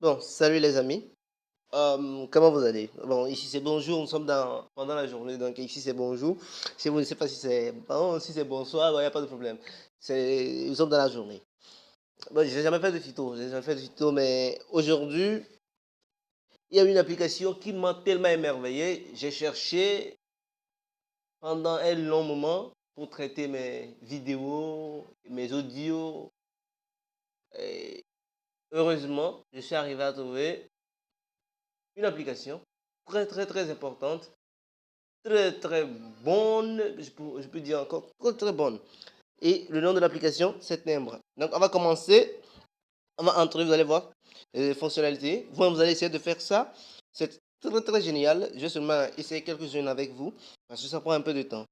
Bon, salut les amis. Comment vous allez? Bon, ici c'est bonjour, nous sommes pendant la journée, donc ici c'est bonjour. Si vous ne savez pas si c'est bon, si c'est bonsoir, il n'y a pas de problème. Nous sommes dans la journée. Bon, je n'ai jamais fait de tuto, j'ai jamais fait de tuto, mais aujourd'hui, il y a une application qui m'a tellement émerveillé. J'ai cherché pendant un long moment pour traiter mes vidéos, mes audios. Et heureusement, je suis arrivé à trouver une application très importante, très bonne, je peux dire encore très bonne. Et le nom de l'application, c'est Timbre. Donc on va commencer, on va entrer, vous allez voir les fonctionnalités. Vous allez essayer de faire ça. C'est très génial. Je vais seulement essayer quelques-unes avec vous, parce que ça prend un peu de temps.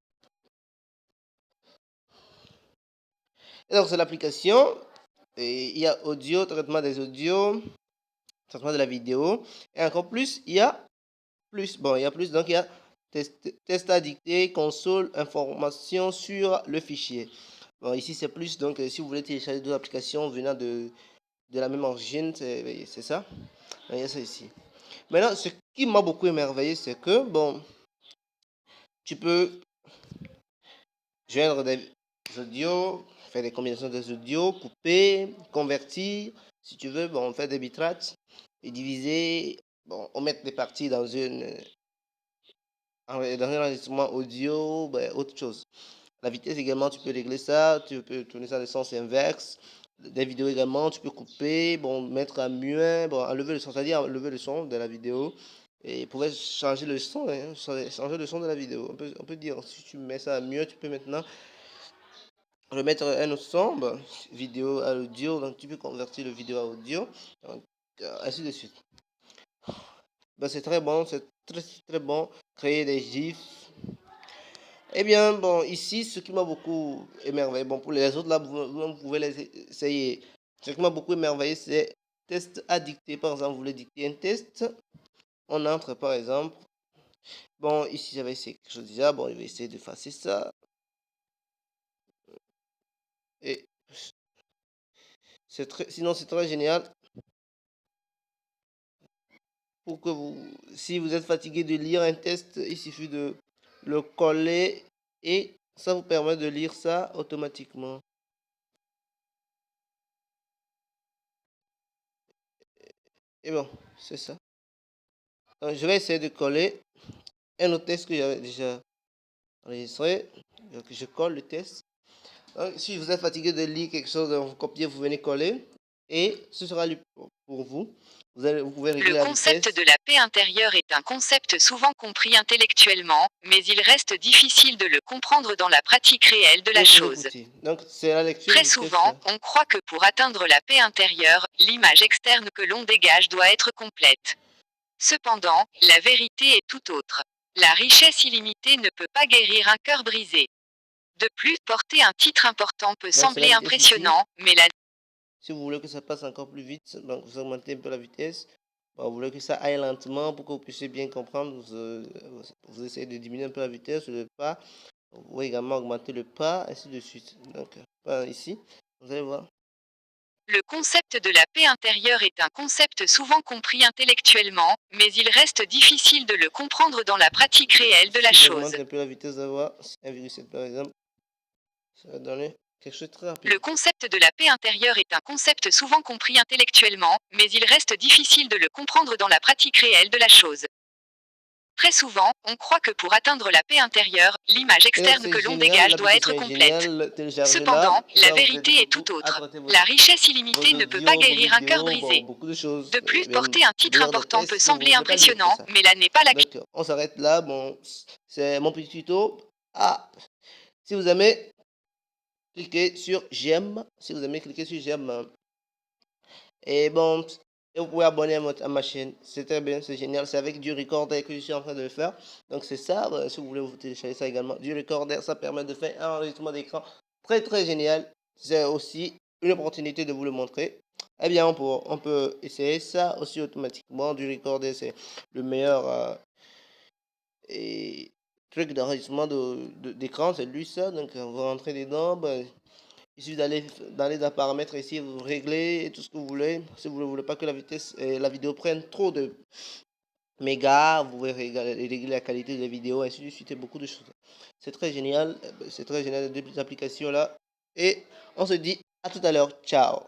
Et donc c'est l'application. Et il y a audio, traitement des audios, traitement de la vidéo. Et encore plus, il y a plus. Bon, il y a plus, donc il y a test à dicter, console, information sur le fichier. Bon, ici c'est plus, donc si vous voulez télécharger d'autres applications venant de la même origine, c'est ça. Il y a ça ici. Maintenant, ce qui m'a beaucoup émerveillé, c'est que, bon, tu peux joindre des audios, faire des combinaisons des audios, couper, convertir, si tu veux, bon, faire des bitrates et diviser, bon, omettre des parties dans un enregistrement audio, ben, autre chose. La vitesse également, tu peux régler ça, tu peux tourner ça de sens inverse. Des vidéos également, tu peux couper, bon, mettre à muet, bon, enlever le son, c'est-à-dire enlever le son de la vidéo. Et pour changer le son, hein, changer le son de la vidéo. On peut dire, si tu mets ça à mieux, tu peux maintenant remettre un autre son, bon, vidéo à audio, donc tu peux convertir le vidéo à audio, donc, ainsi de suite. Ben, c'est très bon, c'est très bon. Créer des GIFs. Eh bien, bon, ici, ce qui m'a beaucoup émerveillé, bon, pour les autres, là, vous pouvez les essayer. Ce qui m'a beaucoup émerveillé, c'est test à dicter. Par exemple, vous voulez dicter un test, on entre, par exemple. Bon, ici, j'avais essayé quelque chose déjà. Bon, je vais essayer d'effacer ça. Et sinon, c'est très génial pour que si vous êtes fatigué de lire un test, il suffit de le coller et ça vous permet de lire ça automatiquement. Et bon, c'est ça. Donc, je vais essayer de coller un autre test que j'avais déjà enregistré. Donc, je colle le test. Donc, si vous êtes fatigué de lire quelque chose, vous copiez, vous venez coller. Et ce sera pour vous. Vous pouvez régler Le la concept vitesse. de la paix intérieure est un concept souvent compris intellectuellement, mais il reste difficile de le comprendre dans la pratique réelle de Et la vous chose. écoutez. Donc, c'est la lecture Très du test. souvent, on croit que pour atteindre la paix intérieure, l'image externe que l'on dégage doit être complète. Cependant, la vérité est tout autre. La richesse illimitée ne peut pas guérir un cœur brisé. De plus, porter un titre important peut Donc, c'est la sembler vitesse ici. impressionnant, mais la Si vous voulez que ça passe encore plus vite, donc vous augmentez un peu la vitesse. Bon, vous voulez que ça aille lentement pour que vous puissiez bien comprendre. Vous essayez de diminuer un peu la vitesse, le pas. Vous pouvez également augmenter le pas, ainsi de suite. Donc, pas ici, vous allez voir. Le concept de la paix intérieure est un concept souvent compris intellectuellement, mais il reste difficile de le comprendre dans la pratique réelle de la Si chose. j'augmente un peu la vitesse de la voix, 1,7 par exemple, ça va donner quelque chose de très rapide. Le concept de la paix intérieure est un concept souvent compris intellectuellement, mais il reste difficile de le comprendre dans la pratique réelle de la chose. Très souvent, on croit que pour atteindre la paix intérieure, l'image Et donc externe c'est que l'on génial, dégage doit être l'application est complète. géniale, téléchargez-la, Cependant, la ça va vous aider vérité est beaucoup tout à autre. traiter La richesse vos illimitée ne peut pas audios, vos guérir un cœur vidéos, bon, brisé. beaucoup de choses, De plus, même porter un titre lire des important peut tests, vous sembler ne pouvez pas lire que impressionnant, ça. mais là n'est pas la clé. Donc on s'arrête là, bon, c'est mon petit tuto. Ah, si vous aimez, cliquez sur j'aime, si vous aimez, cliquez sur j'aime. Et bon, et vous pouvez abonner à ma chaîne. C'est très bien, c'est génial. C'est avec du recorder que je suis en train de le faire. Donc c'est ça, si vous voulez vous télécharger ça également. Du recorder, ça permet de faire un enregistrement d'écran très génial. C'est aussi une opportunité de vous le montrer. Eh bien, on peut essayer ça aussi automatiquement. Du recorder, c'est le meilleur et truc d'enregistrement d'écran, c'est lui ça. Donc vous rentrez dedans, ben, Il suffit d'aller dans paramètres ici, vous réglez tout ce que vous voulez. Si vous ne voulez pas que la vitesse, la vidéo prenne trop de mégas, vous pouvez régler la qualité de la vidéo, ainsi de suite, et beaucoup de choses. C'est très génial, des applications là. Et on se dit à tout à l'heure. Ciao.